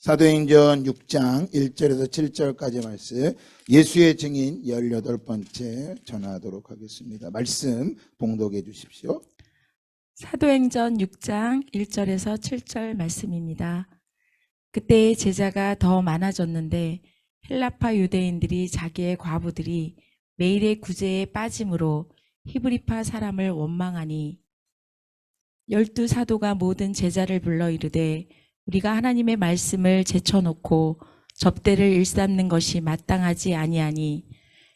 사도행전 6장 1절에서 7절까지 말씀, 예수의 증인 18번째 전하도록 하겠습니다. 말씀 봉독해 주십시오. 사도행전 6장 1절에서 7절 말씀입니다. 그때 제자가 더 많아졌는데 헬라파 유대인들이 자기의 과부들이 매일의 구제에 빠짐으로 히브리파 사람을 원망하니 12 사도가 모든 제자를 불러 이르되 우리가 하나님의 말씀을 제쳐놓고 접대를 일삼는 것이 마땅하지 아니하니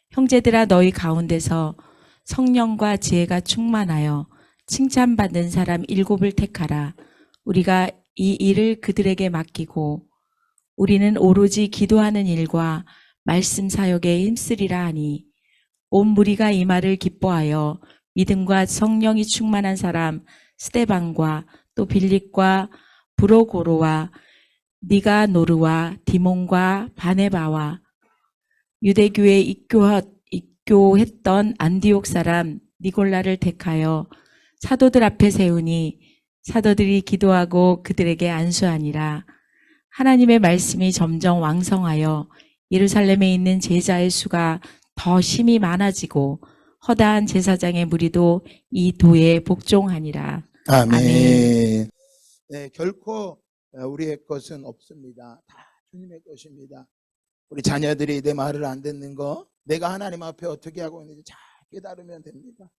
형제들아 너희 가운데서 성령과 지혜가 충만하여 칭찬받는 사람 7을 택하라. 우리가 이 일을 그들에게 맡기고 우리는 오로지 기도하는 일과 말씀 사역에 힘쓰리라 하니 온 무리가 이 말을 기뻐하여 믿음과 성령이 충만한 사람 스데반과 또 빌립과 브로고로와 니가노르와 디몬과 바네바와 유대교에 입교했던 안디옥 사람 니골라를 택하여 사도들 앞에 세우니 사도들이 기도하고 그들에게 안수하니라. 하나님의 말씀이 점점 왕성하여 예루살렘에 있는 제자의 수가 더 심히 많아지고 허다한 제사장의 무리도 이 도에 복종하니라. 아멘. 아멘. 네, 결코 우리의 것은 없습니다. 다 주님의 것입니다. 우리 자녀들이 내 말을 안 듣는 거, 내가 하나님 앞에 어떻게 하고 있는지 잘 깨달으면 됩니다.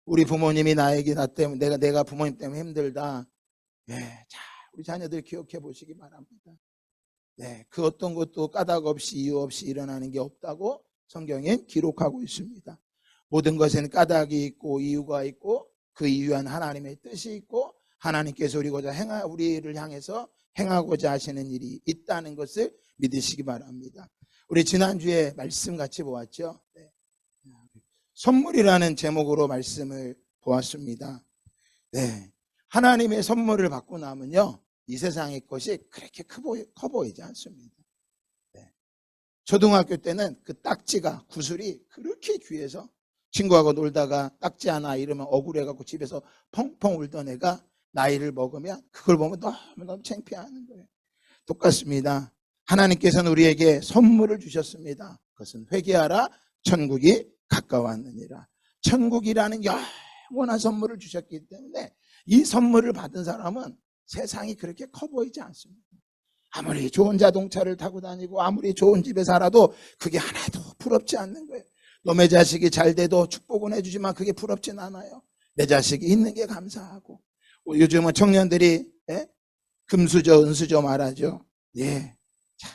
우리 부모님이 나에게 나 때문에 내가 부모님 때문에 힘들다. 네, 자, 우리 자녀들 기억해 보시기 바랍니다. 네, 그 어떤 것도 까닭 없이 이유 없이 일어나는 게 없다고 성경엔 기록하고 있습니다. 모든 것에는 까닭이 있고 이유가 있고 그 이유한 하나님의 뜻이 있고 하나님께서 우리를 향해서 행하고자 하시는 일이 있다는 것을 믿으시기 바랍니다. 우리 지난주에 말씀 같이 보았죠. 네. 선물이라는 제목으로 말씀을 보았습니다. 네. 하나님의 선물을 받고 나면요, 이 세상의 것이 그렇게 커 보이지 않습니다. 네. 초등학교 때는 그 딱지가, 구슬이 그렇게 귀해서 친구하고 놀다가 딱지 하나 이러면 억울해갖고 집에서 펑펑 울던 애가 나이를 먹으면 그걸 보면 너무너무 창피하는 거예요. 똑같습니다. 하나님께서는 우리에게 선물을 주셨습니다. 그것은 회개하라, 천국이 가까웠느니라. 천국이라는 영원한 선물을 주셨기 때문에 이 선물을 받은 사람은 세상이 그렇게 커 보이지 않습니다. 아무리 좋은 자동차를 타고 다니고 아무리 좋은 집에 살아도 그게 하나도 부럽지 않는 거예요. 너의 자식이 잘 돼도 축복은 해주지만 그게 부럽진 않아요. 내 자식이 있는 게 감사하고. 요즘은 청년들이 금수저 은수저 말하죠. 예. 자,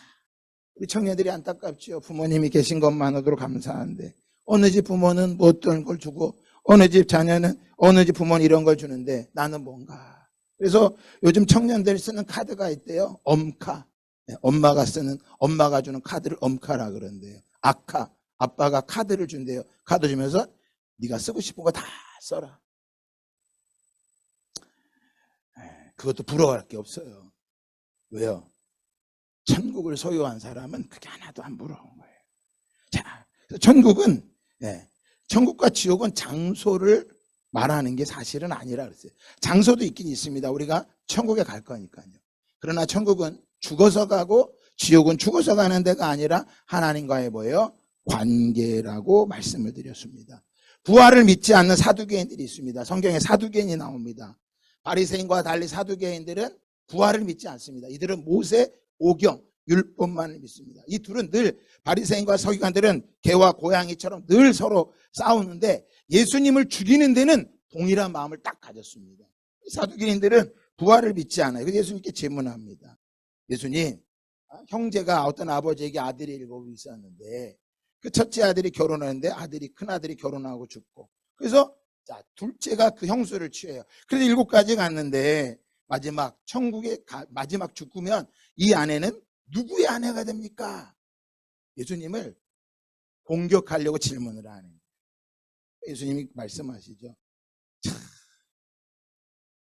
우리 청년들이 안타깝죠. 부모님이 계신 것만으로도 감사한데 어느 집 부모는 뭐 어떤 걸 주고 어느 집 자녀는 어느 집 부모는 이런 걸 주는데 나는 뭔가. 그래서 요즘 청년들이 쓰는 카드가 있대요. 엄카. 엄마가 주는 카드를 엄카라 그런대요. 아카. 아빠가 카드를 준대요. 카드 주면서 네가 쓰고 싶은 거 다 써라. 그것도 부러워할 게 없어요. 왜요? 천국을 소유한 사람은 그게 하나도 안 부러운 거예요. 자, 천국은 천국과 지옥은 장소를 말하는 게 사실은 아니라 그랬어요. 장소도 있긴 있습니다. 우리가 천국에 갈 거니까요. 그러나 천국은 죽어서 가고 지옥은 죽어서 가는 데가 아니라 하나님과의 뭐예요? 관계라고 말씀을 드렸습니다. 부활을 믿지 않는 사두개인들이 있습니다. 성경에 사두개인이 나옵니다. 바리새인과 달리 사두개인들은 부활을 믿지 않습니다. 이들은 모세, 오경, 율법만을 믿습니다. 이 둘은 늘 바리새인과 서기관들은 개와 고양이처럼 늘 서로 싸우는데 예수님을 죽이는 데는 동일한 마음을 딱 가졌습니다. 사두개인들은 부활을 믿지 않아요. 그래서 예수님께 질문합니다. 예수님, 형제가 어떤 아버지에게 아들이 7 있었는데 그 첫째 아들이 결혼하는데 큰 아들이 결혼하고 죽고 그래서 자, 둘째가 그 형수를 취해요. 그래서 7가지 갔는데 마지막 죽으면 이 아내는 누구의 아내가 됩니까? 예수님을 공격하려고 질문을 하는 거예요. 예수님이 말씀하시죠. 참,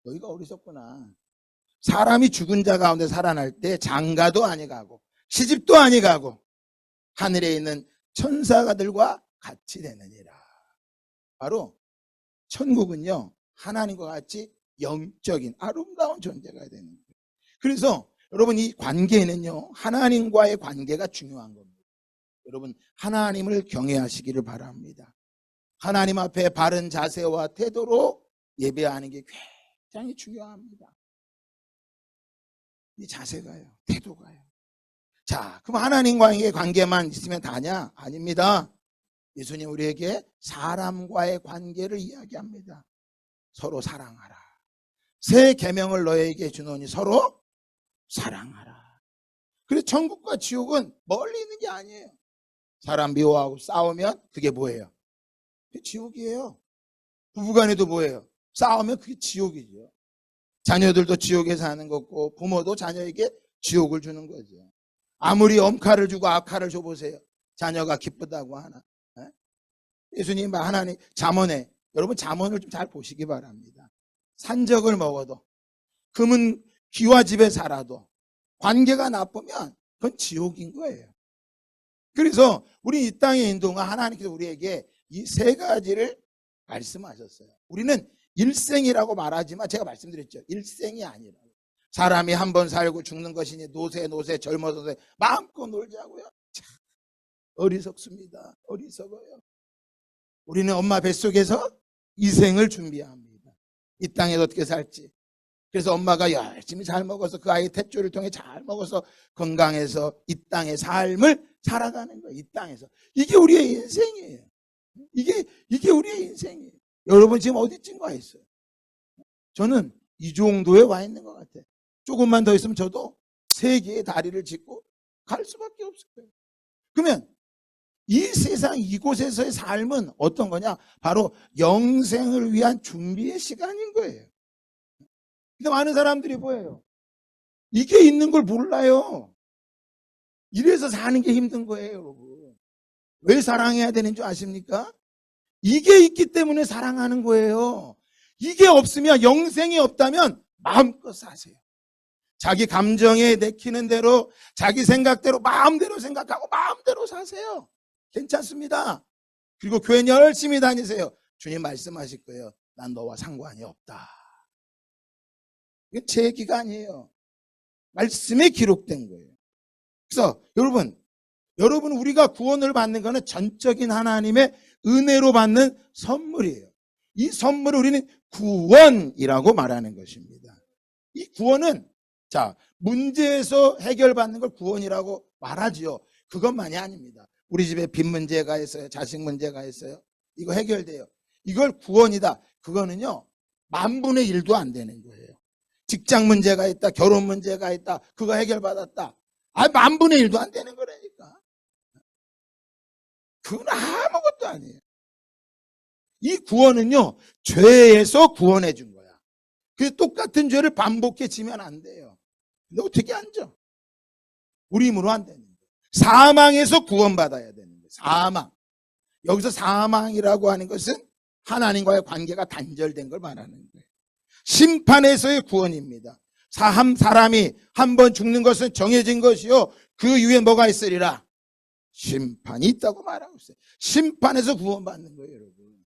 너희가 어리석구나. 사람이 죽은 자 가운데 살아날 때 장가도 아니 가고 시집도 아니 가고 하늘에 있는 천사들과 같이 되느니라. 바로 천국은요, 하나님과 같이 영적인 아름다운 존재가 되는 거예요. 그래서 여러분, 이 관계는요, 하나님과의 관계가 중요한 겁니다. 여러분, 하나님을 경외하시기를 바랍니다. 하나님 앞에 바른 자세와 태도로 예배하는 게 굉장히 중요합니다. 이 자세가요, 태도가요. 자, 그럼 하나님과의 관계만 있으면 다냐? 아닙니다. 예수님 우리에게 사람과의 관계를 이야기합니다. 서로 사랑하라. 새 계명을 너에게 주노니 서로 사랑하라. 그래서 천국과 지옥은 멀리 있는 게 아니에요. 사람 미워하고 싸우면 그게 뭐예요? 그게 지옥이에요. 부부간에도 뭐예요? 싸우면 그게 지옥이죠. 자녀들도 지옥에 사는 거고 부모도 자녀에게 지옥을 주는 거죠. 아무리 엄칼을 주고 악칼을 줘보세요. 자녀가 기쁘다고 하나? 예수님 하나님 잠언에, 여러분 잠언을 좀 잘 보시기 바랍니다. 산적을 먹어도 금은 귀와 집에 살아도 관계가 나쁘면 그건 지옥인 거예요. 그래서 우리 이 땅에 있는 동안 하나님께서 우리에게 이 세 가지를 말씀하셨어요. 우리는 일생이라고 말하지만 제가 말씀드렸죠. 일생이 아니라 사람이 한 번 살고 죽는 것이니 노세 젊어서 마음껏 놀자고요. 참 어리석습니다. 어리석어요. 우리는 엄마 뱃속에서 이 생을 준비합니다. 이 땅에서 어떻게 살지. 그래서 엄마가 열심히 잘 먹어서 그 아이 탯줄을 통해 잘 먹어서 건강해서 이 땅의 삶을 살아가는 거예요. 이 땅에서. 이게 우리의 인생이에요. 이게 우리의 인생이에요. 여러분 지금 어디쯤 와 있어요? 저는 이 정도에 와 있는 것 같아요. 조금만 더 있으면 저도 세 개의 다리를 짚고 갈 수밖에 없을 거예요. 그러면 이 세상 이곳에서의 삶은 어떤 거냐? 바로 영생을 위한 준비의 시간인 거예요. 근데 많은 사람들이 뭐예요? 이게 있는 걸 몰라요. 이래서 사는 게 힘든 거예요, 여러분. 왜 사랑해야 되는 줄 아십니까? 이게 있기 때문에 사랑하는 거예요. 이게 없으면, 영생이 없다면 마음껏 사세요. 자기 감정에 내키는 대로, 자기 생각대로 마음대로 생각하고 마음대로 사세요. 괜찮습니다. 그리고 교회 열심히 다니세요. 주님 말씀하실 거예요. 난 너와 상관이 없다. 이건 제 얘기가 아니에요. 말씀에 기록된 거예요. 그래서 여러분 우리가 구원을 받는 것은 전적인 하나님의 은혜로 받는 선물이에요. 이 선물을 우리는 구원이라고 말하는 것입니다. 이 구원은 문제에서 해결받는 걸 구원이라고 말하지요. 그것만이 아닙니다. 우리 집에 빚 문제가 있어요. 자식 문제가 있어요. 이거 해결돼요. 이걸 구원이다. 그거는요, 10,000분의 1도 안 되는 거예요. 직장 문제가 있다. 결혼 문제가 있다. 그거 해결받았다. 10,000분의 1도 안 되는 거라니까. 그건 아무것도 아니에요. 이 구원은요, 죄에서 구원해 준 거야. 그 똑같은 죄를 반복해 지면 안 돼요. 근데 어떻게 앉아? 우리 힘으로 안 되는 거예요. 사망에서 구원받아야 되는 거예요. 사망. 여기서 사망이라고 하는 것은 하나님과의 관계가 단절된 걸 말하는 거예요. 심판에서의 구원입니다. 사람이 한 번 죽는 것은 정해진 것이요, 그 이후에 뭐가 있으리라? 심판이 있다고 말하고 있어요. 심판에서 구원받는 거예요, 여러분.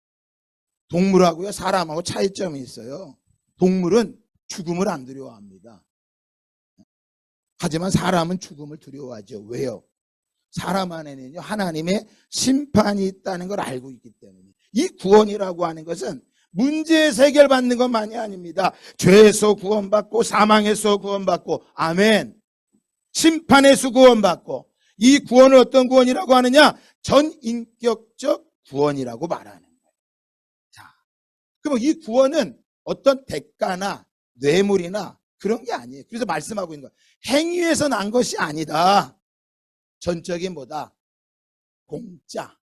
동물하고요, 사람하고 차이점이 있어요. 동물은 죽음을 안 두려워합니다. 하지만 사람은 죽음을 두려워하죠. 왜요? 사람 안에는요, 하나님의 심판이 있다는 걸 알고 있기 때문에. 이 구원이라고 하는 것은 문제에서 해결받는 것만이 아닙니다. 죄에서 구원받고 사망에서 구원받고, 아멘. 심판에서 구원받고, 이 구원을 어떤 구원이라고 하느냐? 전인격적 구원이라고 말하는 거예요. 자, 그럼 이 구원은 어떤 대가나 뇌물이나 그런 게 아니에요. 그래서 말씀하고 있는 거예요. 행위에서 난 것이 아니다. 전적인 뭐다? 공짜,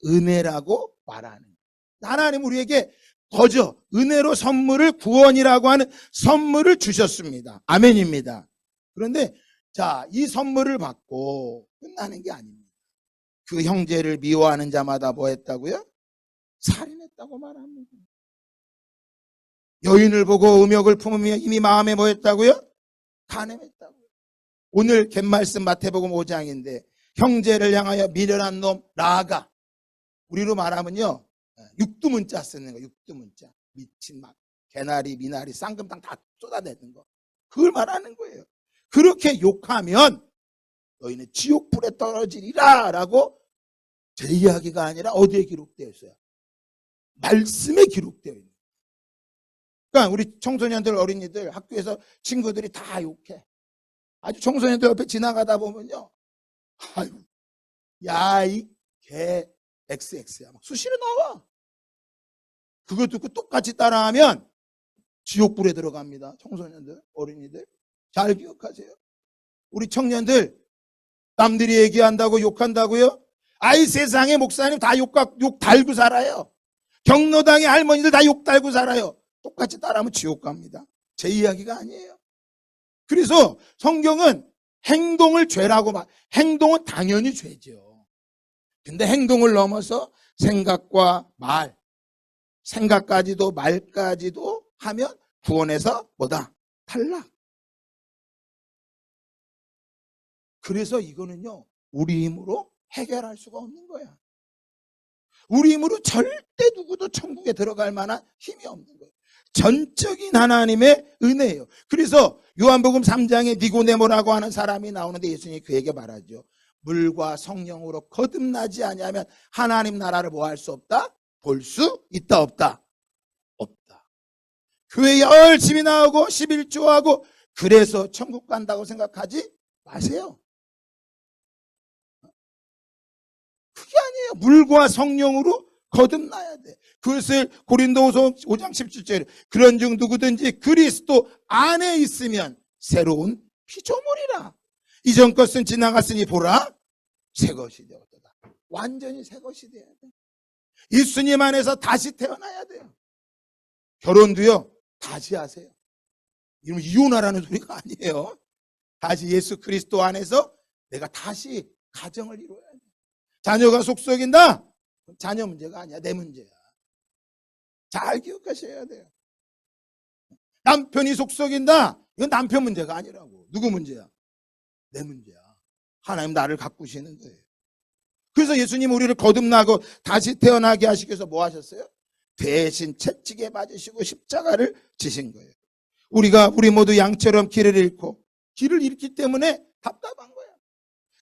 은혜라고 말하는 거예요. 하나님 우리에게 거저 은혜로 선물을, 구원이라고 하는 선물을 주셨습니다. 아멘입니다. 그런데 이 선물을 받고 끝나는 게 아닙니다. 그 형제를 미워하는 자마다 뭐 했다고요? 살인했다고 말합니다. 여인을 보고 음욕을 품으며 이미 마음에 뭐 했다고요? 간음했다고요. 오늘 갯말씀 마태복음 5장인데 형제를 향하여 미련한 놈 라가, 우리로 말하면요, 육두문자 쓰는 거. 육두문자, 미친 막 개나리 미나리 쌍금탕 다 쏟아내는 거, 그걸 말하는 거예요. 그렇게 욕하면 너희는 지옥불에 떨어지리라 라고 제 이야기가 아니라 어디에 기록되어 있어요? 말씀에 기록되어 있는. 그러니까 우리 청소년들, 어린이들, 학교에서 친구들이 다 욕해. 아주 청소년들 옆에 지나가다 보면요, 아유, 야, 이 개 XX야 막 수시로 나와. 그거 듣고 똑같이 따라하면 지옥불에 들어갑니다. 청소년들, 어린이들 잘 기억하세요. 우리 청년들 남들이 얘기한다고 욕한다고요? 아이, 세상에 목사님 다 욕 달고 살아요. 경로당의 할머니들 다 욕 달고 살아요. 똑같이 따라하면 지옥 갑니다. 제 이야기가 아니에요. 그래서 성경은 행동을 죄라고 행동은 당연히 죄죠. 근데 행동을 넘어서 생각과 말, 생각까지도 말까지도 하면 구원에서 뭐다? 탈락. 그래서 이거는요, 우리 힘으로 해결할 수가 없는 거야. 우리 힘으로 절대 누구도 천국에 들어갈 만한 힘이 없는 거예요. 전적인 하나님의 은혜예요. 그래서 요한복음 3장에 니고데모라고 하는 사람이 나오는데 예수님이 그에게 말하죠. 물과 성령으로 거듭나지 아니하면 하나님 나라를 뭐 할 수 없다? 볼 수 있다 없다? 없다. 교회 열심히 나오고 11조하고 그래서 천국 간다고 생각하지 마세요. 그게 아니에요. 물과 성령으로 거듭나야 돼. 그것을 고린도후서 5장 17절에 그런 중 누구든지 그리스도 안에 있으면 새로운 피조물이라. 이전 것은 지나갔으니 보라 새 것이 되었다. 완전히 새 것이 돼야 돼. 예수님 안에서 다시 태어나야 돼요. 결혼도요 다시 하세요. 이러면 이혼하라는 소리가 아니에요. 다시 예수 그리스도 안에서 내가 다시 가정을 이루어야 돼. 자녀가 속썩인다? 자녀 문제가 아니야. 내 문제야. 잘 기억하셔야 돼요. 남편이 속썩인다? 이건 남편 문제가 아니라고. 누구 문제야? 내 문제야. 하나님 나를 가꾸시는 거예요. 그래서 예수님 우리를 거듭나고 다시 태어나게 하시기 위해서 뭐 하셨어요? 대신 채찍에 맞으시고 십자가를 지신 거예요. 우리 모두 양처럼 길을 잃기 때문에 답답한 거야.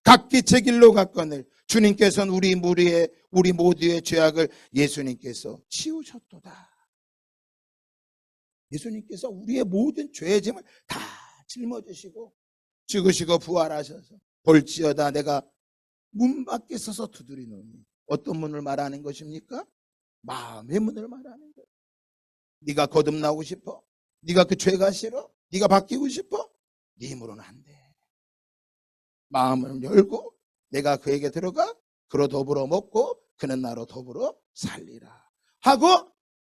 각기 제 길로 갔거늘 주님께서는 우리 모두의 죄악을 예수님께서 치우셨도다. 예수님께서 우리의 모든 죄의 짐을 다 짊어지시고 죽으시고 부활하셔서 볼지어다 내가 문 밖에 서서 두드리노니. 어떤 문을 말하는 것입니까? 마음의 문을 말하는 거예요. 네가 거듭나고 싶어? 네가 그 죄가 싫어? 네가 바뀌고 싶어? 네 힘으로는 안 돼. 마음을 열고 내가 그에게 들어가 그로 더불어 먹고 그는 나로 더불어 살리라 하고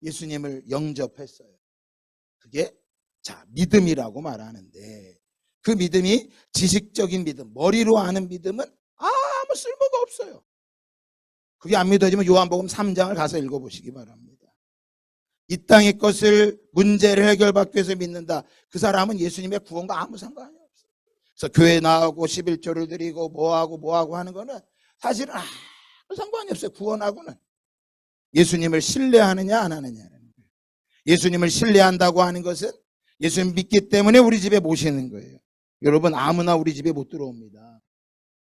예수님을 영접했어요. 그게 믿음이라고 말하는데 그 믿음이 지식적인 믿음, 머리로 아는 믿음은 아무 쓸모가 없어요. 그게 안 믿어지면 요한복음 3장을 가서 읽어보시기 바랍니다. 이 땅의 것을 문제를 해결받기 위해서 믿는다. 그 사람은 예수님의 구원과 아무 상관이 없어요. 그래서 교회 나오고 11조를 드리고 뭐하고 하는 거는 사실은 아무 상관이 없어요. 구원하고는. 예수님을 신뢰하느냐 안 하느냐는 거예요. 예수님을 신뢰한다고 하는 것은 예수님 믿기 때문에 우리 집에 모시는 거예요. 여러분 아무나 우리 집에 못 들어옵니다.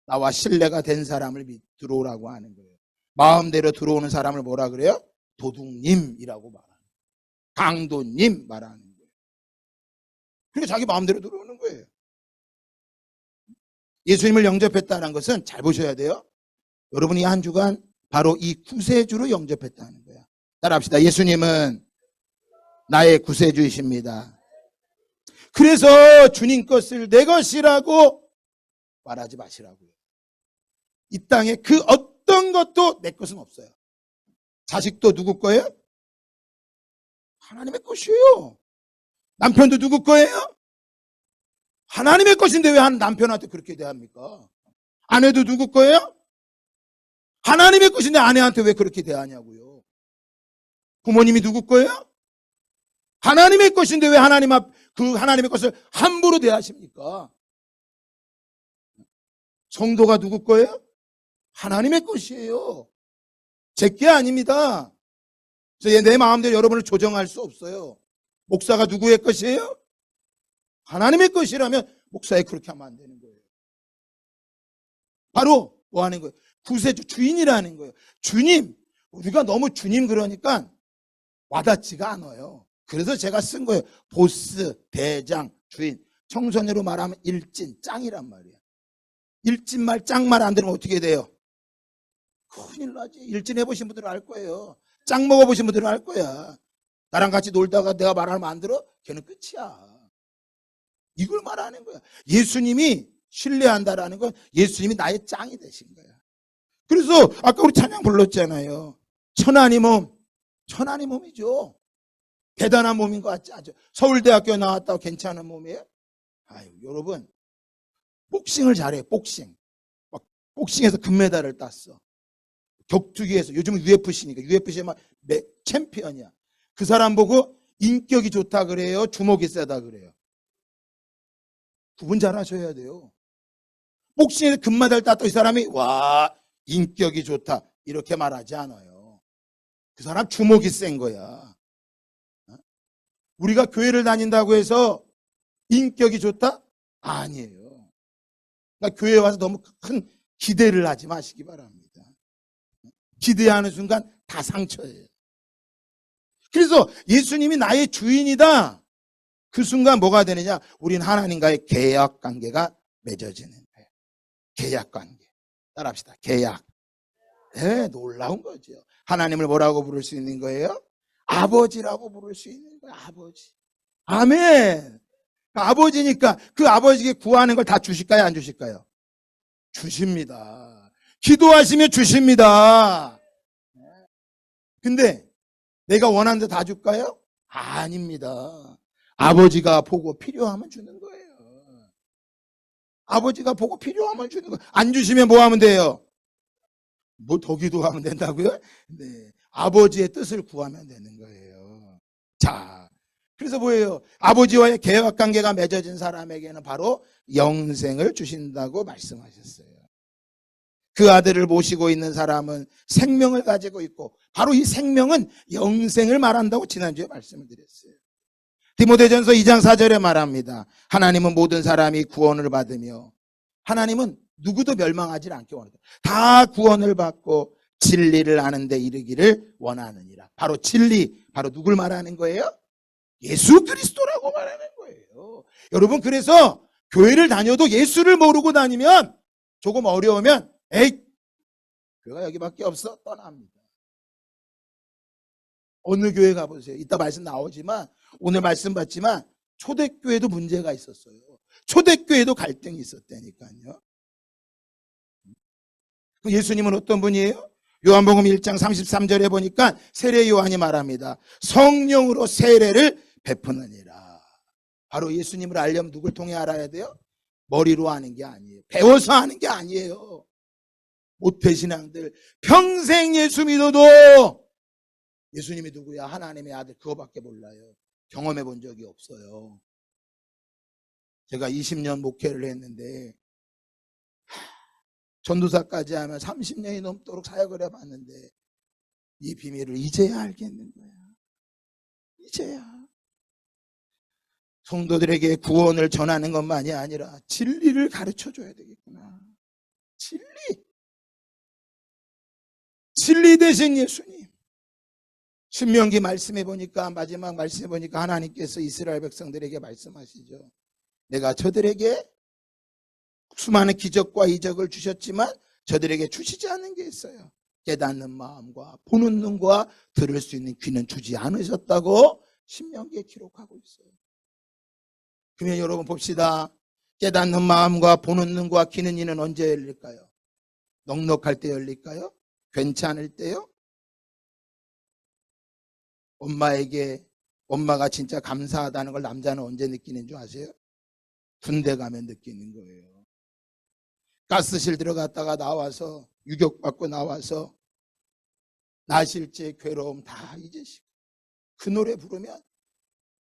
나와 신뢰가 된 사람을 들어오라고 하는 거예요. 마음대로 들어오는 사람을 뭐라 그래요? 도둑님이라고 말하는 거예요. 강도님 말하는 거예요. 그리고 자기 마음대로 들어오는 거예요. 예수님을 영접했다는 것은 잘 보셔야 돼요. 여러분이 한 주간 바로 이 구세주로 영접했다는 거야. 따라합시다. 예수님은 나의 구세주이십니다. 그래서 주님 것을 내 것이라고 말하지 마시라고요. 이 땅에 그 어떤 것도 내 것은 없어요. 자식도 누구 거예요? 하나님의 것이에요. 남편도 누구 거예요? 하나님의 것인데 왜 남편한테 그렇게 대합니까? 아내도 누구 거예요? 하나님의 것인데 아내한테 왜 그렇게 대하냐고요. 부모님이 누구 거예요? 하나님의 것인데 왜 하나님의 것을 함부로 대하십니까? 성도가 누구 거예요? 하나님의 것이에요. 제 게 아닙니다. 그래서 내 마음대로 여러분을 조정할 수 없어요. 목사가 누구의 것이에요? 하나님의 것이라면 목사에 그렇게 하면 안 되는 거예요. 바로 뭐 하는 거예요? 구세주, 주인이라는 거예요. 주님, 우리가 너무 주님 그러니까 와닿지가 않아요. 그래서 제가 쓴 거예요. 보스, 대장, 주인. 청소년으로 말하면 일진, 짱이란 말이에요. 일진말, 짱말 안 들으면 어떻게 돼요? 큰일 나지. 일진 해보신 분들은 알 거예요. 짱 먹어보신 분들은 알 거야. 나랑 같이 놀다가 내가 말하면 안 들어? 걔는 끝이야. 이걸 말하는 거야. 예수님이 신뢰한다라는 건 예수님이 나의 짱이 되신 거야. 그래서 아까 우리 찬양 불렀잖아요. 천하니 몸. 천하니 몸이죠. 대단한 몸인 것 같지 않죠? 서울대학교 나왔다고 괜찮은 몸이에요? 아유, 여러분, 복싱을 잘해, 복싱. 막 복싱에서 금메달을 땄어. 격투기에서, 요즘은 UFC니까, UFC에 막 챔피언이야. 그 사람 보고 인격이 좋다 그래요? 주먹이 세다 그래요? 구분 잘 하셔야 돼요. 복싱에서 금메달 땄던 이 사람이, 와, 인격이 좋다. 이렇게 말하지 않아요. 그 사람 주먹이 센 거야. 우리가 교회를 다닌다고 해서 인격이 좋다? 아니에요. 그러니까 교회에 와서 너무 큰 기대를 하지 마시기 바랍니다. 기대하는 순간 다 상처예요. 그래서 예수님이 나의 주인이다. 그 순간 뭐가 되느냐? 우린 하나님과의 계약 관계가 맺어지는 거예요. 계약 관계. 따라합시다. 계약. 네, 놀라운 거죠. 하나님을 뭐라고 부를 수 있는 거예요? 아버지라고 부를 수 있는 거예요. 아버지. 아멘. 아버지니까 그 아버지께 구하는 걸 다 주실까요? 안 주실까요? 주십니다. 기도하시면 주십니다. 근데 내가 원하는 데 다 줄까요? 아닙니다. 아버지가 보고 필요하면 주는 거예요. 아버지가 보고 필요하면 주는 거예요. 안 주시면 뭐 하면 돼요? 뭐 더 기도하면 된다고요? 네. 아버지의 뜻을 구하면 되는 거예요. 자, 그래서 뭐예요? 아버지와의 계약 관계가 맺어진 사람에게는 바로 영생을 주신다고 말씀하셨어요. 그 아들을 모시고 있는 사람은 생명을 가지고 있고 바로 이 생명은 영생을 말한다고 지난주에 말씀을 드렸어요. 디모데전서 2장 4절에 말합니다. 하나님은 모든 사람이 구원을 받으며 하나님은 누구도 멸망하지 않게 원한다. 다 구원을 받고 진리를 아는 데 이르기를 원하느니라. 바로 진리, 바로 누굴 말하는 거예요? 예수 그리스도라고 말하는 거예요. 여러분, 그래서 교회를 다녀도 예수를 모르고 다니면 조금 어려우면 에이, 교회가 여기밖에 없어? 떠납니다. 어느 교회 가보세요. 이따 말씀 나오지만 오늘 말씀 받지만 초대교회도 문제가 있었어요. 초대교회도 갈등이 있었다니까요. 예수님은 어떤 분이에요? 요한복음 1장 33절에 보니까 세례 요한이 말합니다. 성령으로 세례를 베푸느니라. 바로 예수님을 알려면 누굴 통해 알아야 돼요? 머리로 아는 게 아니에요. 배워서 아는 게 아니에요. 모태신앙들 평생 예수 믿어도 예수님이 누구야? 하나님의 아들, 그거밖에 몰라요. 경험해 본 적이 없어요. 제가 20년 목회를 했는데 전도사까지 하면 30년이 넘도록 사역을 해봤는데 이 비밀을 이제야 알겠는 거야. 이제야. 성도들에게 구원을 전하는 것만이 아니라 진리를 가르쳐줘야 되겠구나. 진리. 진리 대신 예수님. 신명기 말씀해 보니까, 마지막 말씀해 보니까 하나님께서 이스라엘 백성들에게 말씀하시죠. 내가 저들에게 수많은 기적과 이적을 주셨지만 저들에게 주시지 않는 게 있어요. 깨닫는 마음과 보는 눈과 들을 수 있는 귀는 주지 않으셨다고 신명기에 기록하고 있어요. 그러면 여러분 봅시다. 깨닫는 마음과 보는 눈과 귀는 이는 언제 열릴까요? 넉넉할 때 열릴까요? 괜찮을 때요? 엄마가 진짜 감사하다는 걸 남자는 언제 느끼는 줄 아세요? 군대 가면 느끼는 거예요. 가스실 들어갔다가 나와서 유격받고 나와서 나실제 괴로움 다 잊으시고 그 노래 부르면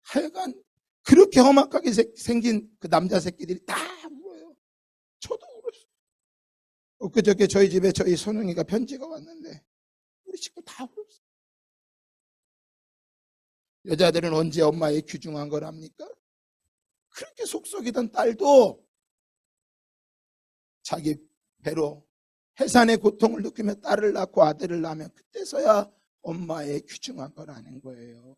하여간 그렇게 험악하게 생긴 그 남자 새끼들이 다 울어요. 저도 울었어요. 엊그저께 저희 집에 저희 손흥이가 편지가 왔는데 우리 식구 다 울었어요. 여자들은 언제 엄마의 귀중한 걸 합니까? 그렇게 속썩이던 딸도 자기 배로 해산의 고통을 느끼며 딸을 낳고 아들을 낳으면 그때서야 엄마의 귀중한 걸 아는 거예요.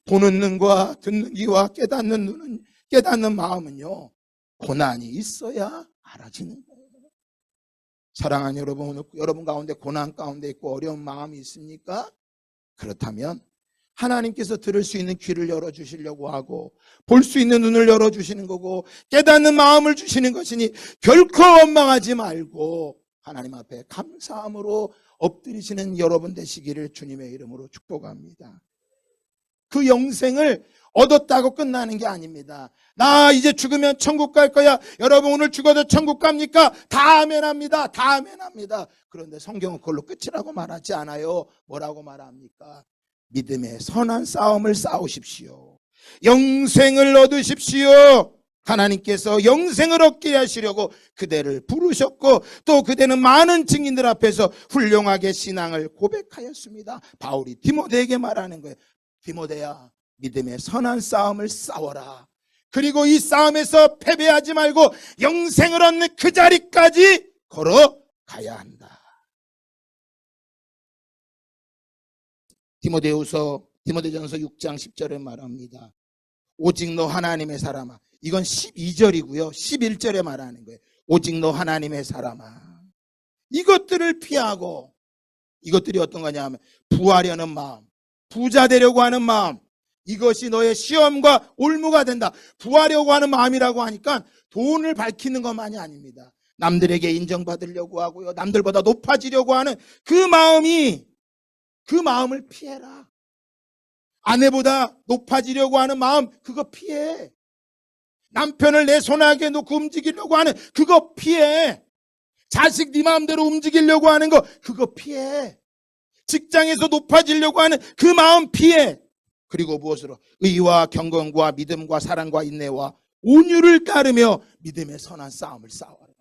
보는 눈과 듣는 귀와 깨닫는 마음은요, 고난이 있어야 알아지는 거예요. 사랑하는 여러분, 오늘 여러분 가운데 고난 가운데 있고 어려운 마음이 있습니까? 그렇다면 하나님께서 들을 수 있는 귀를 열어주시려고 하고 볼 수 있는 눈을 열어주시는 거고 깨닫는 마음을 주시는 것이니 결코 원망하지 말고 하나님 앞에 감사함으로 엎드리시는 여러분 되시기를 주님의 이름으로 축복합니다. 그 영생을 얻었다고 끝나는 게 아닙니다. 나 이제 죽으면 천국 갈 거야. 여러분 오늘 죽어도 천국 갑니까? 다 아멘합니다. 다 아멘합니다. 그런데 성경은 그걸로 끝이라고 말하지 않아요. 뭐라고 말합니까? 믿음의 선한 싸움을 싸우십시오. 영생을 얻으십시오. 하나님께서 영생을 얻게 하시려고 그대를 부르셨고 또 그대는 많은 증인들 앞에서 훌륭하게 신앙을 고백하였습니다. 바울이 디모데에게 말하는 거예요. 디모데야, 믿음의 선한 싸움을 싸워라. 그리고 이 싸움에서 패배하지 말고 영생을 얻는 그 자리까지 걸어가야 한다. 디모데전서 6장 10절에 말합니다. 오직 너 하나님의 사람아. 이건 12절이고요. 11절에 말하는 거예요. 오직 너 하나님의 사람아. 이것들을 피하고, 이것들이 어떤 거냐면 부하려는 마음, 부자 되려고 하는 마음, 이것이 너의 시험과 올무가 된다. 부하려고 하는 마음이라고 하니까 돈을 밝히는 것만이 아닙니다. 남들에게 인정받으려고 하고요, 남들보다 높아지려고 하는 그 마음을 피해라. 아내보다 높아지려고 하는 마음, 그거 피해. 남편을 내 손아귀에 놓고 움직이려고 하는 그거 피해. 자식 네 마음대로 움직이려고 하는 거, 그거 피해. 직장에서 높아지려고 하는 그 마음 피해. 그리고 무엇으로? 의와 경건과 믿음과 사랑과 인내와 온유를 따르며 믿음의 선한 싸움을 싸워라.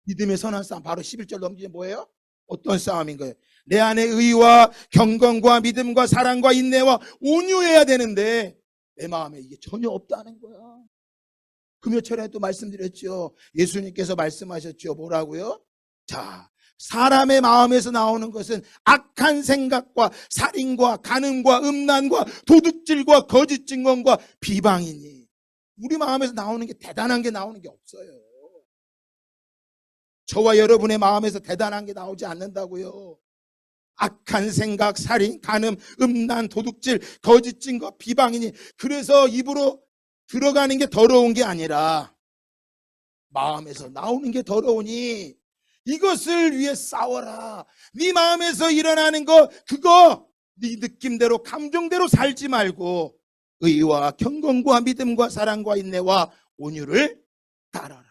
믿음의 선한 싸움, 바로 11절 넘기지 뭐예요? 어떤 싸움인 거예요? 내 안에 의와 경건과 믿음과 사랑과 인내와 온유해야 되는데 내 마음에 이게 전혀 없다는 거야. 금요철에도 말씀드렸죠. 예수님께서 말씀하셨죠. 뭐라고요? 자, 사람의 마음에서 나오는 것은 악한 생각과 살인과 간음과 음란과 도둑질과 거짓 증언과 비방이니 우리 마음에서 나오는 게 대단한 게 나오는 게 없어요. 저와 여러분의 마음에서 대단한 게 나오지 않는다고요. 악한 생각, 살인, 간음, 음란, 도둑질, 거짓 증거, 비방이니 그래서 입으로 들어가는 게 더러운 게 아니라 마음에서 나오는 게 더러우니 이것을 위해 싸워라. 네 마음에서 일어나는 거 그거 네 느낌대로 감정대로 살지 말고 의와 경건과 믿음과 사랑과 인내와 온유를 따라라.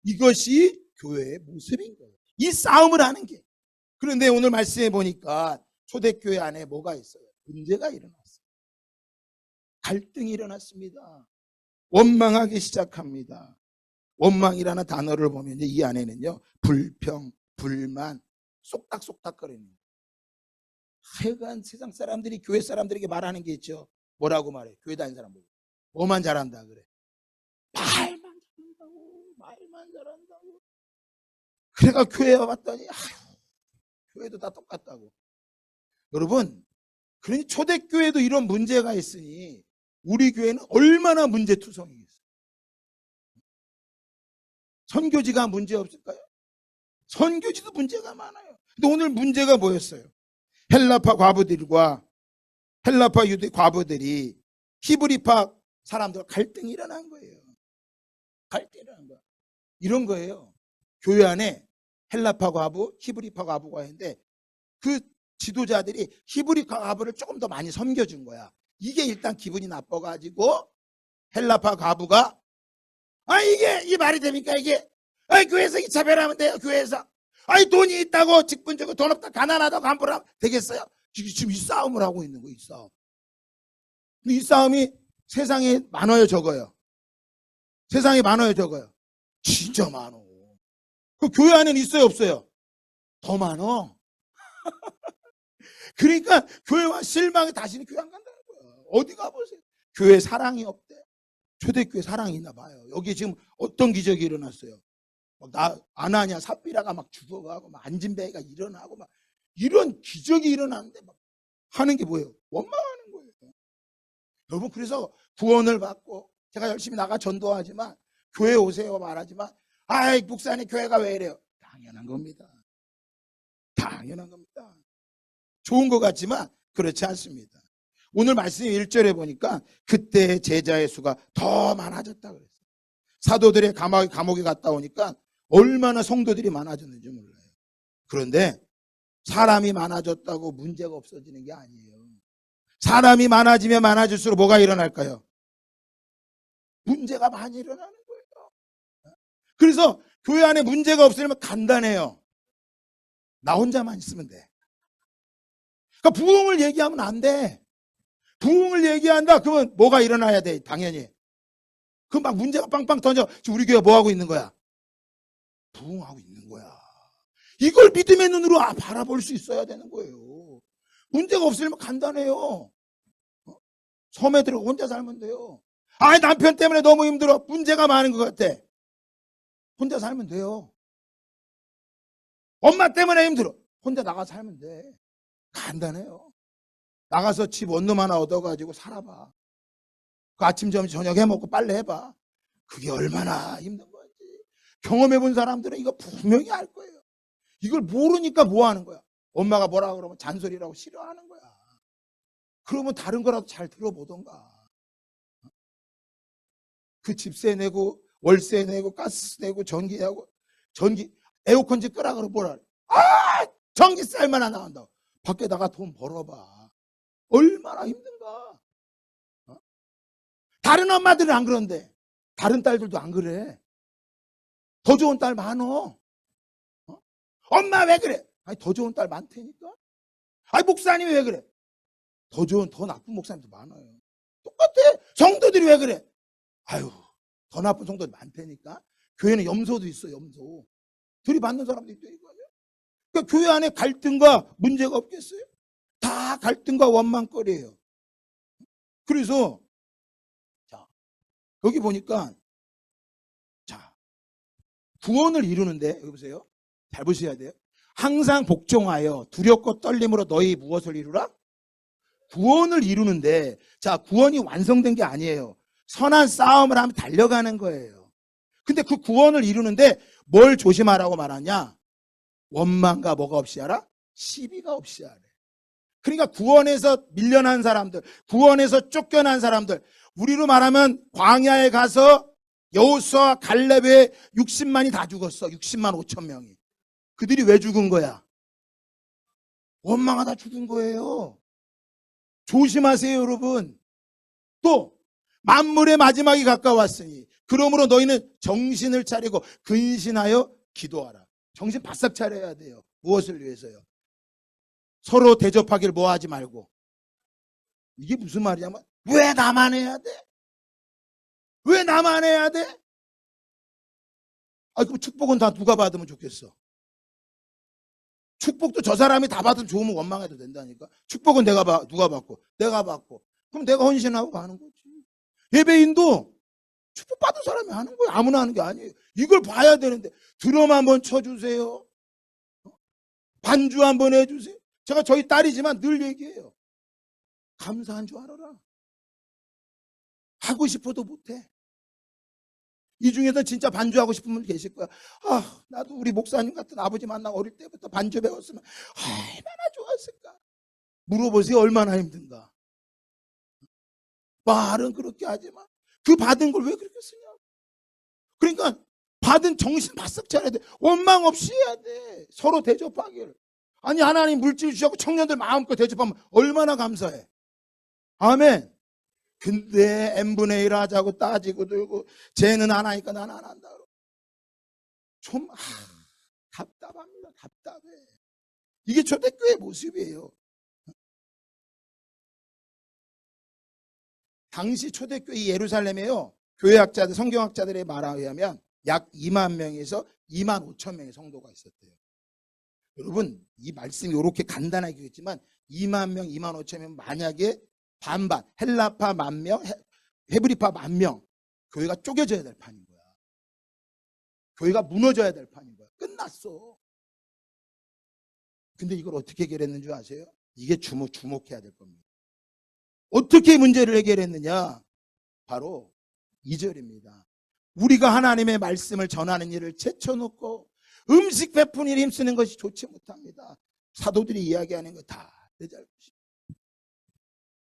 이것이 교회의 모습인 거예요. 이 싸움을 하는 게. 그런데 오늘 말씀해 보니까 초대교회 안에 뭐가 있어요? 문제가 일어났어요. 갈등이 일어났습니다. 원망하기 시작합니다. 원망이라는 단어를 보면 이 안에는요, 불평, 불만, 쏙닥쏙닥거리는 거예요. 하여간 세상 사람들이 교회 사람들에게 말하는 게 있죠. 뭐라고 말해? 교회 다니는 사람들. 뭐만 잘한다 그래. 말만 잘한다고. 말만 잘한다고. 그래가 교회에 와봤더니 교회도 다 똑같다고. 여러분, 그러니 초대교회도 이런 문제가 있으니 우리 교회는 얼마나 문제투성이겠어요. 선교지가 문제 없을까요? 선교지도 문제가 많아요. 근데 오늘 문제가 뭐였어요? 헬라파 과부들과 헬라파 유대 과부들이 히브리파 사람들과 갈등이 일어난 거예요. 갈등이 일어난 거야. 이런 거예요. 교회 안에 헬라파 과부, 히브리파 과부가 있는데 그 지도자들이 히브리파 과부를 조금 더 많이 섬겨준 거야. 이게 일단 기분이 나빠가지고 헬라파 과부가 이게 말이 됩니까 이게? 교회에서 이차별하면 돼요. 교회에서 돈이 있다고 직분 주고 돈 없다 가난하다고 함부로 하면 되겠어요? 지금 이 싸움을 하고 있는 거예요. 이 싸움. 이 싸움이 세상에 많아요 적어요? 세상에 많아요 적어요? 진짜 많어. 그 교회 안에는 있어요 없어요? 더 많어. 그러니까 교회와 실망이 다시는 교회 안 간다는 거야. 어디 가보세요. 교회 사랑이 없대. 초대교회 사랑이 있나 봐요. 여기 지금 어떤 기적이 일어났어요. 나 아나냐 삽비라가 막 죽어가고 막 안진배가 일어나고 막 이런 기적이 일어나는데 막 하는 게 뭐예요? 원망하는 거예요. 여러분, 그래서 구원을 받고 제가 열심히 나가 전도하지만 교회 오세요 말하지만, 아이 목사님 교회가 왜 이래요? 당연한 겁니다. 당연한 겁니다. 좋은 것 같지만 그렇지 않습니다. 오늘 말씀 1절에 보니까 그때 제자의 수가 더 많아졌다 그랬어요. 사도들의 감옥에 갔다 오니까 얼마나 성도들이 많아졌는지 몰라요. 그런데 사람이 많아졌다고 문제가 없어지는 게 아니에요. 사람이 많아지면 많아질수록 뭐가 일어날까요? 문제가 많이 일어나는 거예요. 그래서 교회 안에 문제가 없으려면 간단해요. 나 혼자만 있으면 돼. 그러니까 부흥을 얘기하면 안 돼. 부흥을 얘기한다 그러면 뭐가 일어나야 돼? 당연히 그 막 문제가 빵빵 터져. 지금 우리 교회 뭐 하고 있는 거야? 부흥하고 있는 거야. 이걸 믿음의 눈으로 바라볼 수 있어야 되는 거예요. 문제가 없으면 간단해요. 섬에 들어가 혼자 살면 돼요. 아, 남편 때문에 너무 힘들어. 문제가 많은 것 같아. 혼자 살면 돼요. 엄마 때문에 힘들어. 혼자 나가 살면 돼. 간단해요. 나가서 집 원룸 하나 얻어가지고 살아봐. 그 아침, 점심, 저녁 해먹고 빨래 해봐. 그게 얼마나 힘든 건지. 경험해본 사람들은 이거 분명히 알 거예요. 이걸 모르니까 뭐 하는 거야? 엄마가 뭐라 그러면 잔소리라고 싫어하는 거야. 그러면 다른 거라도 잘 들어보던가. 그 집세 내고 월세 내고 가스 내고 전기 에어컨 집 끄라 그러면 뭐라 그래? 아, 전기세 얼마나 나온다고. 밖에 나가 돈 벌어봐. 얼마나 힘든가. 다른 엄마들은 안 그런데 다른 딸들도 안 그래. 더 좋은 딸 많어. 엄마 왜 그래? 아니, 더 좋은 딸 많다니까. 아니, 목사님이 왜 그래? 더 나쁜 목사님도 많아요. 똑같아. 성도들이 왜 그래? 아유, 더 나쁜 성도들 많다니까. 교회는 염소도 있어, 염소. 들이받는 사람도 있다 이거예요. 그러니까 교회 안에 갈등과 문제가 없겠어요? 다 갈등과 원망거리예요. 그래서 자, 여기 보니까 자, 구원을 이루는데 여기 보세요. 잘 보셔야 돼요. 항상 복종하여 두렵고 떨림으로 너희 무엇을 이루라? 구원을 이루는데, 자, 구원이 완성된 게 아니에요. 선한 싸움을 하면 달려가는 거예요. 근데 그 구원을 이루는데 뭘 조심하라고 말하냐? 원망과 뭐가 없이 하라? 시비가 없이 하래. 그러니까 구원에서 밀려난 사람들, 구원에서 쫓겨난 사람들, 우리로 말하면 광야에 가서 여호수아와 갈렙의 60만이 다 죽었어. 60만 5천 명이. 그들이 왜 죽은 거야? 원망하다 죽은 거예요. 조심하세요, 여러분. 또 만물의 마지막이 가까웠으니 그러므로 너희는 정신을 차리고 근신하여 기도하라. 정신 바싹 차려야 돼요. 무엇을 위해서요? 서로 대접하기를 뭐하지 말고. 이게 무슨 말이냐면, 왜 나만 해야 돼? 왜 나만 해야 돼? 아, 그럼 축복은 다 누가 받으면 좋겠어? 축복도 저 사람이 다 받으면 좋으면 원망해도 된다니까. 축복은 누가 받고? 내가 받고. 그럼 내가 헌신하고 하는 거지. 예배인도 축복 받은 사람이 하는 거예요. 아무나 하는 게 아니에요. 이걸 봐야 되는데, 드럼 한번 쳐주세요. 반주 한번 해주세요. 제가 저희 딸이지만 늘 얘기해요. 감사한 줄 알아라. 하고 싶어도 못해. 이 중에서 진짜 반주하고 싶은 분 계실 거야. 아, 나도 우리 목사님 같은 아버지 만나고 어릴 때부터 반주 배웠으면 얼마나 좋았을까. 물어보세요. 얼마나 힘든가. 말은 그렇게 하지만 그 받은 걸 왜 그렇게 쓰냐. 그러니까 받은 정신 바싹 차려야 돼. 원망 없이 해야 돼. 서로 대접하기를. 아니, 하나님 물질 주시고 청년들 마음껏 대접하면 얼마나 감사해. 아멘. 근데 n분의 1 하자고 따지고 들고 쟤는 안 하니까 난 안 한다. 좀 답답합니다. 답답해. 이게 초대교회 모습이에요. 당시 초대교회 예루살렘에요. 교회학자들, 성경학자들의 말에 의하면 약 2만 명에서 2만 5천 명의 성도가 있었대요. 여러분, 이 말씀이 이렇게 간단하게 있지만 2만 명, 2만 5천 명 만약에 반반, 헬라파 10,000명, 헤브리파 10,000명. 교회가 쪼개져야 될 판인 거야. 교회가 무너져야 될 판인 거야. 끝났어. 근데 이걸 어떻게 해결했는 줄 아세요? 이게 주목해야 될 겁니다. 어떻게 문제를 해결했느냐? 바로 2절입니다. 우리가 하나님의 말씀을 전하는 일을 제쳐놓고 음식 베푸는 일에 힘쓰는 것이 좋지 못합니다. 사도들이 이야기하는 거 다 내 잘못이야.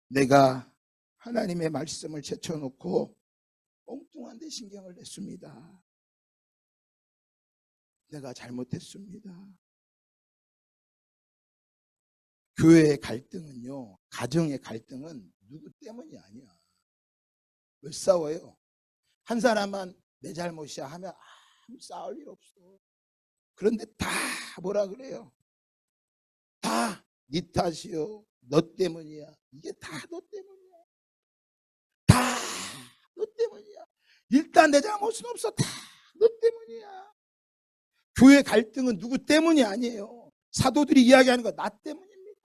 내가 하나님의 말씀을 제쳐놓고 엉뚱한 데 신경을 냈습니다. 내가 잘못했습니다. 교회의 갈등은요, 가정의 갈등은 누구 때문이 아니야. 왜 싸워요? 한 사람만 내 잘못이야 하면 아무 싸울 일 없어. 그런데 다 뭐라 그래요? 다 네 탓이요, 너 때문이야. 이게 다 너 때문이야. 다 너 때문이야. 일단 내 잘못은 없어. 다 너 때문이야. 교회 갈등은 누구 때문이 아니에요. 사도들이 이야기하는 거 나 때문입니다.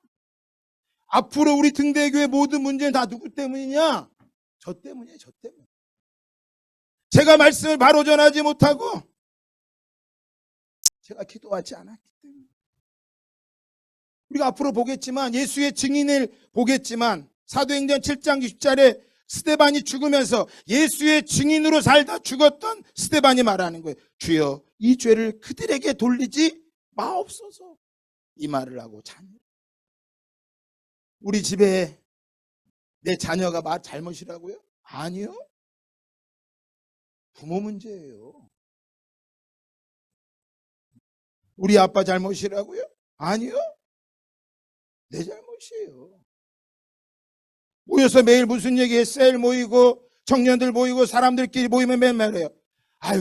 앞으로 우리 등대교회 모든 문제는 다 누구 때문이냐? 저 때문이에요. 저 때문. 제가 말씀을 바로 전하지 못하고 제가 기도하지 않았기 때문에. 우리가 앞으로 보겠지만, 예수의 증인을 보겠지만, 사도행전 7장 20절에 스데반이 죽으면서 예수의 증인으로 살다 죽었던 스데반이 말하는 거예요. 주여, 이 죄를 그들에게 돌리지 마옵소서. 이 말을 하고 자녀. 우리 집에 내 자녀가 말 잘못이라고요? 아니요. 부모 문제예요. 우리 아빠 잘못이라고요? 아니요. 내 잘못이에요. 모여서 매일 무슨 얘기해? 셀 모이고 청년들 모이고 사람들끼리 모이면 맨날 해요.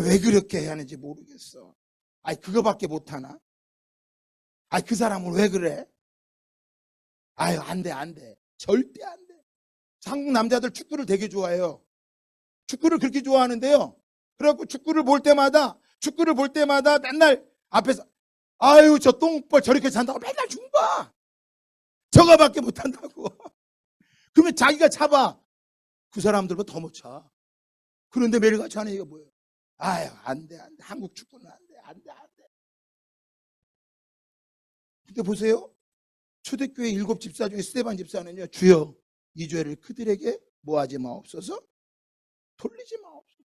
왜 그렇게 해야 하는지 모르겠어. 그거밖에 못하나? 그 사람은 왜 그래? 안 돼. 절대 안 돼. 한국 남자들 축구를 되게 좋아해요. 축구를 그렇게 좋아하는데요. 그래갖고 축구를 볼 때마다 맨날 앞에서 저 똥벌 저렇게 산다고 맨날 중봐. 저거밖에 못한다고. 그러면 자기가 잡아. 그 사람들보다 더 못 차. 그런데 매일같이 하는 얘기가 뭐예요? 안 돼. 한국 축구는 안 돼. 근데 보세요. 초대교회 7 집사 중에 스데반 집사는요, 주여, 이 죄를 그들에게 뭐하지 마옵소서, 돌리지 마옵소서.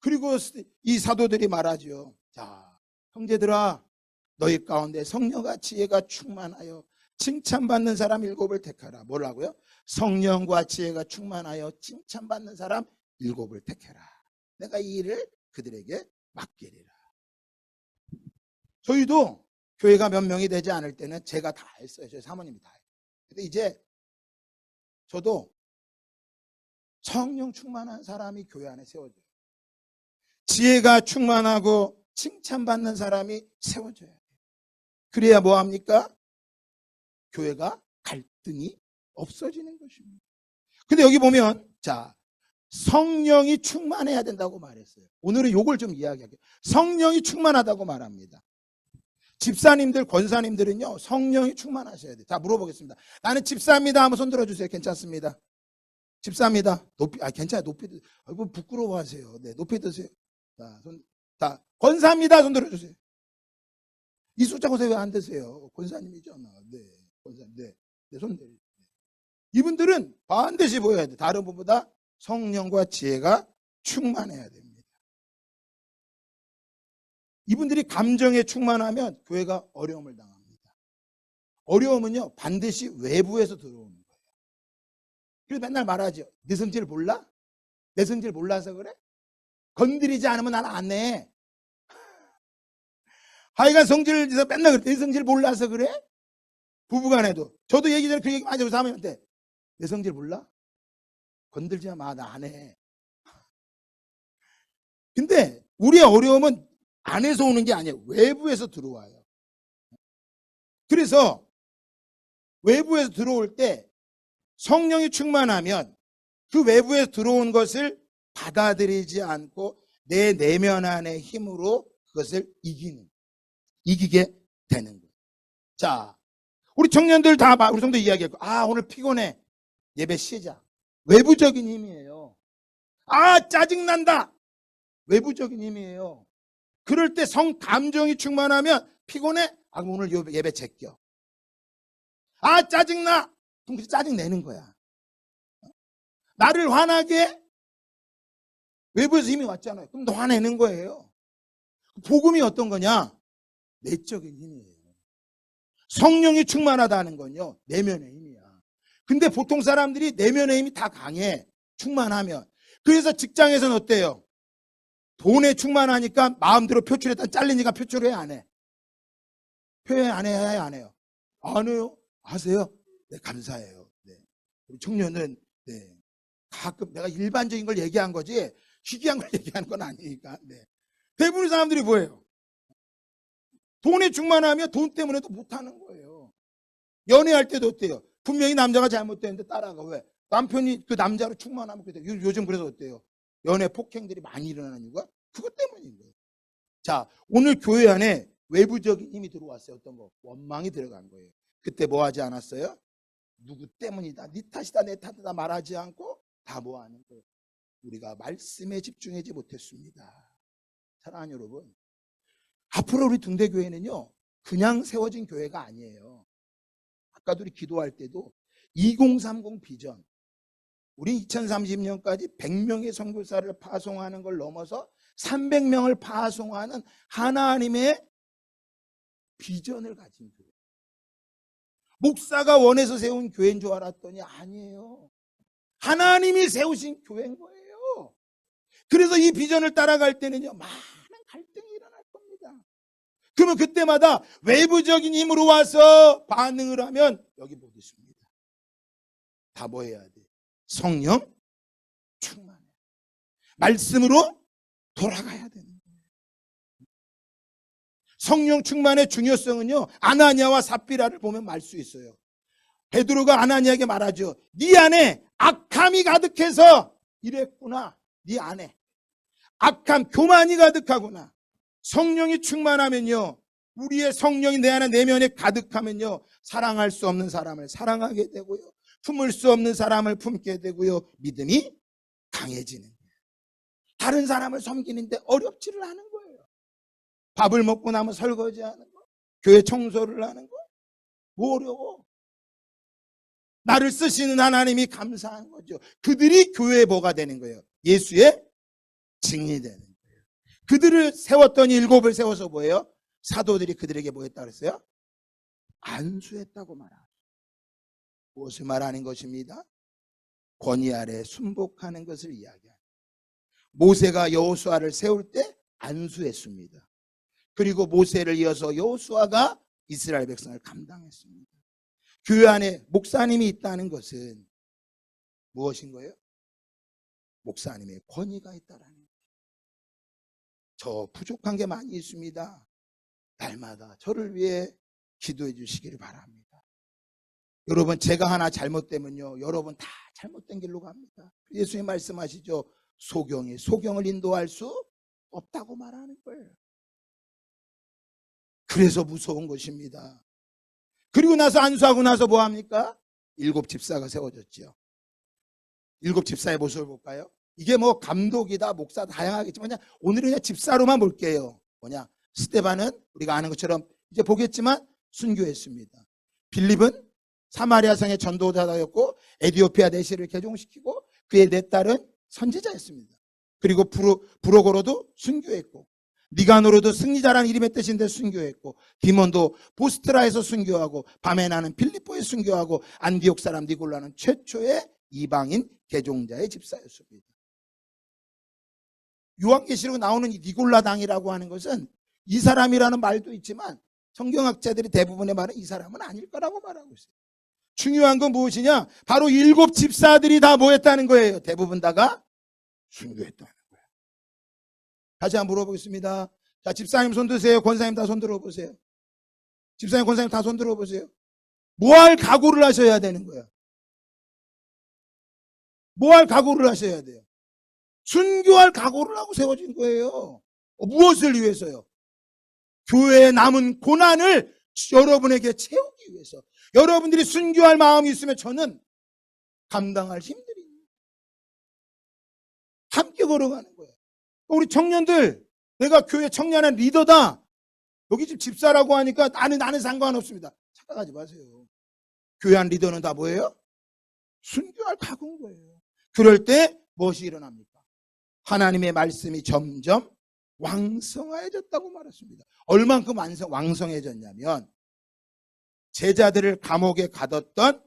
그리고 이 사도들이 말하죠. 자, 형제들아, 너희 가운데 성령과 지혜가 충만하여 칭찬받는 사람 7을 택하라. 뭐라고요? 성령과 지혜가 충만하여 칭찬받는 사람 7을 택해라. 내가 이 일을 그들에게 맡기리라. 저희도 교회가 몇 명이 되지 않을 때는 제가 다 했어요. 저희 사모님이 다 했어요. 근데 이제 저도 성령 충만한 사람이 교회 안에 세워져요. 지혜가 충만하고 칭찬받는 사람이 세워져야 돼요. 그래야 뭐합니까? 교회가 갈등이 없어지는 것입니다. 근데 여기 보면, 자, 성령이 충만해야 된다고 말했어요. 오늘은 요걸 좀 이야기할게요. 성령이 충만하다고 말합니다. 집사님들, 권사님들은요, 성령이 충만하셔야 돼요. 자, 물어보겠습니다. 나는 집사입니다 하면 손 들어주세요. 괜찮습니다. 집사입니다. 괜찮아요. 높이 드세요. 부끄러워하세요. 네, 높이 드세요. 자, 권사입니다. 손 들어주세요. 이 숫자 고세 왜 안 되세요? 권사님이잖아. 네, 권사님. 네, 손 들어주세요. 이분들은 반드시 보여야 돼. 다른 분보다 성령과 지혜가 충만해야 됩니다. 이분들이 감정에 충만하면 교회가 어려움을 당합니다. 어려움은요, 반드시 외부에서 들어오는 거예요. 그래서 맨날 말하죠. 내 성질 몰라? 내 성질 몰라서 그래? 건드리지 않으면 나는 안 해. 하여간 성질을 내서 맨날 그래. 내 성질 몰라서 그래? 부부간에도. 저도 얘기 전에 그 얘기 많이 해서 사모님한테 내 성질 몰라? 건들지 마. 나 안 해. 근데 우리의 어려움은 안에서 오는 게 아니에요. 외부에서 들어와요. 그래서 외부에서 들어올 때 성령이 충만하면 그 외부에서 들어온 것을 받아들이지 않고 내 내면 안의 힘으로 그것을 이기게 되는 거예요. 자, 우리 청년들 다 우리 성도 이야기했고, 오늘 피곤해. 예배 쉬자. 외부적인 힘이에요. 아, 짜증난다. 외부적인 힘이에요. 그럴 때 감정이 충만하면 피곤해? 아, 오늘 예배 제껴. 아, 짜증나. 그럼 그 짜증 내는 거야. 나를 화나게 해? 외부에서 힘이 왔잖아요. 그럼 너 화내는 거예요. 복음이 어떤 거냐? 내적인 힘이에요. 성령이 충만하다는 건요, 내면의 힘이야. 근데 보통 사람들이 내면의 힘이 다 강해. 충만하면. 그래서 직장에서는 어때요? 돈에 충만하니까 마음대로 표출했다 잘리니까 표출해 안 해? 표현 안 해야 안 해요? 안 해요? 하세요? 네, 감사해요. 네. 우리 청년은 네. 가끔 내가 일반적인 걸 얘기한 거지 희귀한 걸 얘기하는 건 아니니까. 네. 대부분의 사람들이 뭐예요? 돈에 충만하면 돈 때문에도 못하는 거예요. 연애할 때도 어때요? 분명히 남자가 잘못됐는데 따라가. 왜? 남편이 그 남자로 충만하면 그래. 요즘 그래서 어때요? 연애 폭행들이 많이 일어나는 이유가 그것 때문인 거예요. 자, 오늘 교회 안에 외부적인 힘이 들어왔어요. 어떤 거? 원망이 들어간 거예요. 그때 뭐 하지 않았어요? 누구 때문이다, 네 탓이다, 내 탓이다 말하지 않고 다 뭐 하는 거예요? 우리가 말씀에 집중하지 못했습니다. 사랑하는 여러분, 앞으로 우리 등대교회는요 그냥 세워진 교회가 아니에요. 아까도 우리 기도할 때도 2030 비전, 우리 2030년까지 100명의 선교사를 파송하는 걸 넘어서 300명을 파송하는 하나님의 비전을 가진 교회. 목사가 원해서 세운 교회인 줄 알았더니 아니에요. 하나님이 세우신 교회인 거예요. 그래서 이 비전을 따라갈 때는요 많은 갈등이 일어날 겁니다. 그러면 그때마다 외부적인 힘으로 와서 반응을 하면 여기 못 있습니다. 다 뭐 해야 돼? 성령 충만해. 말씀으로 돌아가야 되는 거예요. 성령 충만의 중요성은요 아나니아와 삽비라를 보면 알 수 있어요. 베드로가 아나니아에게 말하죠. 네 안에 악함이 가득해서 이랬구나. 네 안에 악함, 교만이 가득하구나. 성령이 충만하면요 우리의 성령이 내 안에 내면에 가득하면요 사랑할 수 없는 사람을 사랑하게 되고요 품을 수 없는 사람을 품게 되고요 믿음이 강해지는 거예요. 다른 사람을 섬기는데 어렵지를 않은 거예요. 밥을 먹고 나면 설거지하는 거, 교회 청소를 하는 거, 뭐 어려워? 나를 쓰시는 하나님이 감사한 거죠. 그들이 교회의 뭐가 되는 거예요? 예수의 증인이 되는 거예요. 그들을 세웠더니 7을 세워서 뭐예요? 사도들이 그들에게 뭐 했다고 그랬어요? 안수했다고 말합니다. 무엇을 말하는 것입니다? 권위 아래 순복하는 것을 이야기합니다. 모세가 여호수아를 세울 때 안수했습니다. 그리고 모세를 이어서 여호수아가 이스라엘 백성을 감당했습니다. 교회 안에 목사님이 있다는 것은 무엇인 거예요? 목사님의 권위가 있다라는 거예요. 저 부족한 게 많이 있습니다. 날마다 저를 위해 기도해 주시기를 바랍니다. 여러분 제가 하나 잘못되면요 여러분 다 잘못된 길로 갑니다. 예수님 말씀하시죠. 소경이 소경을 인도할 수 없다고 말하는 거예요. 그래서 무서운 것입니다. 그리고 나서 안수하고 나서 뭐 합니까? 7 집사가 세워졌죠. 7 집사의 모습을 볼까요? 이게 뭐 감독이다 목사 다양하겠지만 오늘은 그냥 집사로만 볼게요. 뭐냐? 스데반은 우리가 아는 것처럼 이제 보겠지만 순교했습니다. 빌립은 사마리아 성의 전도자였고 에디오피아 내시를 개종시키고 그의 4딸은 선지자였습니다. 그리고 브로고로도 순교했고 니가노로도 승리자라는 이름의 뜻인데 순교했고 디몬도 보스트라에서 순교하고 밤에 나는 필리포에 순교하고 안디옥 사람 니골라는 최초의 이방인 개종자의 집사였습니다. 요한계시록 나오는 이 니골라당이라고 하는 것은 이 사람이라는 말도 있지만 성경학자들이 대부분의 말은 이 사람은 아닐 거라고 말하고 있어요. 중요한 건 무엇이냐? 바로 7 집사들이 다 뭐 했다는 거예요? 대부분 다가 순교했다는 거예요. 다시 한번 물어보겠습니다. 자, 집사님 손 드세요. 권사님 다 손 들어보세요. 집사님, 권사님 다 손 들어보세요. 뭐 할 각오를 하셔야 되는 거야? 뭐 할 각오를 하셔야 돼요? 순교할 각오를 하고 세워진 거예요. 무엇을 위해서요? 교회에 남은 고난을 여러분에게 채우기 위해서. 여러분들이 순교할 마음이 있으면 저는 감당할 힘들이 함께 걸어가는 거예요. 우리 청년들, 내가 교회 청년의 리더다. 여기 집 집사라고 하니까 나는 상관없습니다. 착각하지 마세요. 교회 안 리더는 다 뭐예요? 순교할 각오인 거예요. 그럴 때 무엇이 일어납니까? 하나님의 말씀이 점점 왕성해졌다고 말했습니다. 얼만큼 왕성해졌냐면 제자들을 감옥에 가뒀던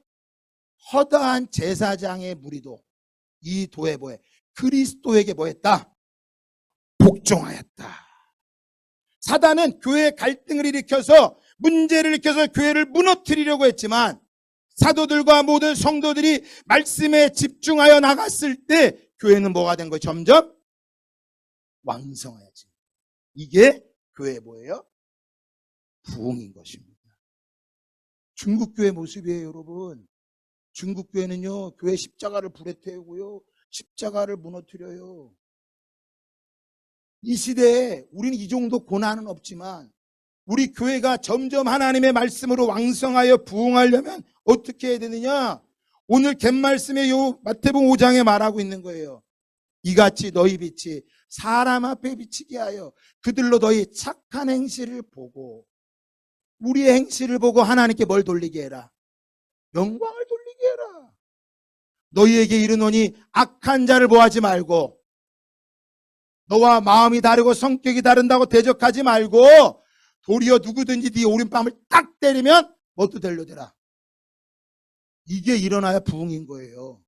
허다한 제사장의 무리도 이 도에 뭐해? 그리스도에게 뭐했다? 복종하였다. 사단은 교회 갈등을 일으켜서 문제를 일으켜서 교회를 무너뜨리려고 했지만 사도들과 모든 성도들이 말씀에 집중하여 나갔을 때 교회는 뭐가 된 거예요? 점점 왕성해지. 이게 교회의 뭐예요? 부흥인 것입니다. 중국 교회 모습이에요, 여러분. 중국 교회는요, 교회 십자가를 불에 태우고요, 십자가를 무너뜨려요. 이 시대에 우리는 이 정도 고난은 없지만 우리 교회가 점점 하나님의 말씀으로 왕성하여 부흥하려면 어떻게 해야 되느냐? 오늘 갯말씀에 요 마태복음 5장에 말하고 있는 거예요. 이같이 너희 빛이 사람 앞에 비치게 하여 그들로 너희 착한 행실을 보고, 우리의 행실을 보고 하나님께 뭘 돌리게 해라? 영광을 돌리게 해라. 너희에게 이르노니 악한 자를 보하지 말고, 너와 마음이 다르고 성격이 다른다고 대적하지 말고 도리어 누구든지 네 오른뺨을 딱 때리면 뭣도 되려되라. 이게 일어나야 부흥인 거예요.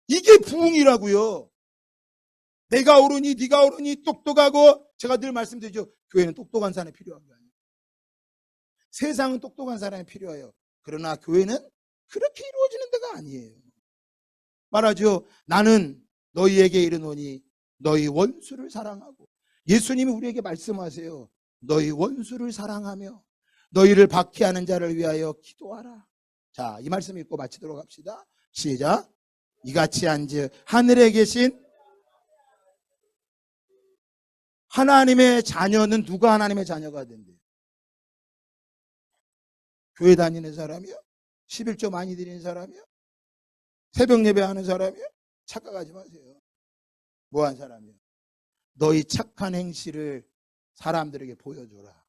이게 부흥이라고요. 내가 옳으니 네가 옳으니 똑똑하고, 제가 늘 말씀드리죠. 교회는 똑똑한 사람이 필요한 거 아니에요. 세상은 똑똑한 사람이 필요해요. 그러나 교회는 그렇게 이루어지는 데가 아니에요. 말하죠. 나는 너희에게 이르노니 너희 원수를 사랑하고, 예수님이 우리에게 말씀하세요. 너희 원수를 사랑하며 너희를 박해하는 자를 위하여 기도하라. 자, 이 말씀 읽고 마치도록 합시다. 시작. 이같이 한즉 하늘에 계신 하나님의 자녀는 누가 하나님의 자녀가 된대요? 교회 다니는 사람이요? 11조 많이 드리는 사람이요? 새벽 예배하는 사람이요? 착각하지 마세요. 뭐한 사람이요? 너희 착한 행실을 사람들에게 보여줘라.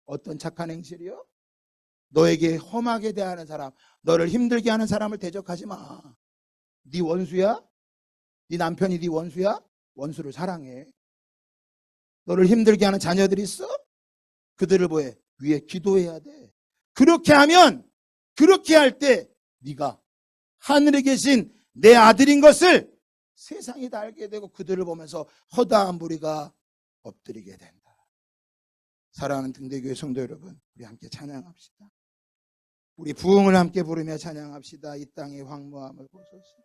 어떤 착한 행실이요? 너에게 험하게 대하는 사람, 너를 힘들게 하는 사람을 대적하지 마. 네 원수야? 네 남편이 네 원수야? 원수를 사랑해. 너를 힘들게 하는 자녀들이 있어? 그들을 뭐해? 위에 기도해야 돼. 그렇게 하면, 그렇게 할 때 네가 하늘에 계신 내 아들인 것을 세상이 다 알게 되고 그들을 보면서 허다한 무리가 엎드리게 된다. 사랑하는 등대교회 성도 여러분, 우리 함께 찬양합시다. 우리 부흥을 함께 부르며 찬양합시다. 이 땅의 황무함을 보소서.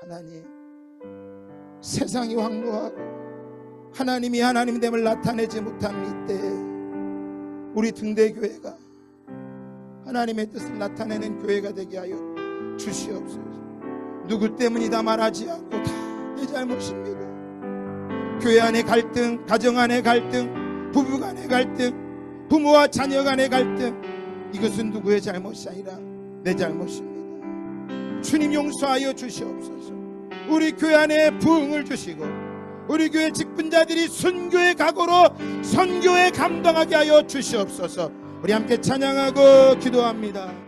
하나님, 세상이 황무하고 하나님이 하나님됨을 나타내지 못한 이때 우리 등대교회가 하나님의 뜻을 나타내는 교회가 되게 하여 주시옵소서. 누구 때문이다 말하지 않고 다 내 잘못입니다. 교회 안의 갈등, 가정 안의 갈등, 부부 간의 갈등, 부모와 자녀 간의 갈등, 이것은 누구의 잘못이 아니라 내 잘못입니다. 주님 용서하여 주시옵소서. 우리 교회 안에 부흥을 주시고 우리 교회 직분자들이 순교의 각오로 선교에 감당하게 하여 주시옵소서. 우리 함께 찬양하고 기도합니다.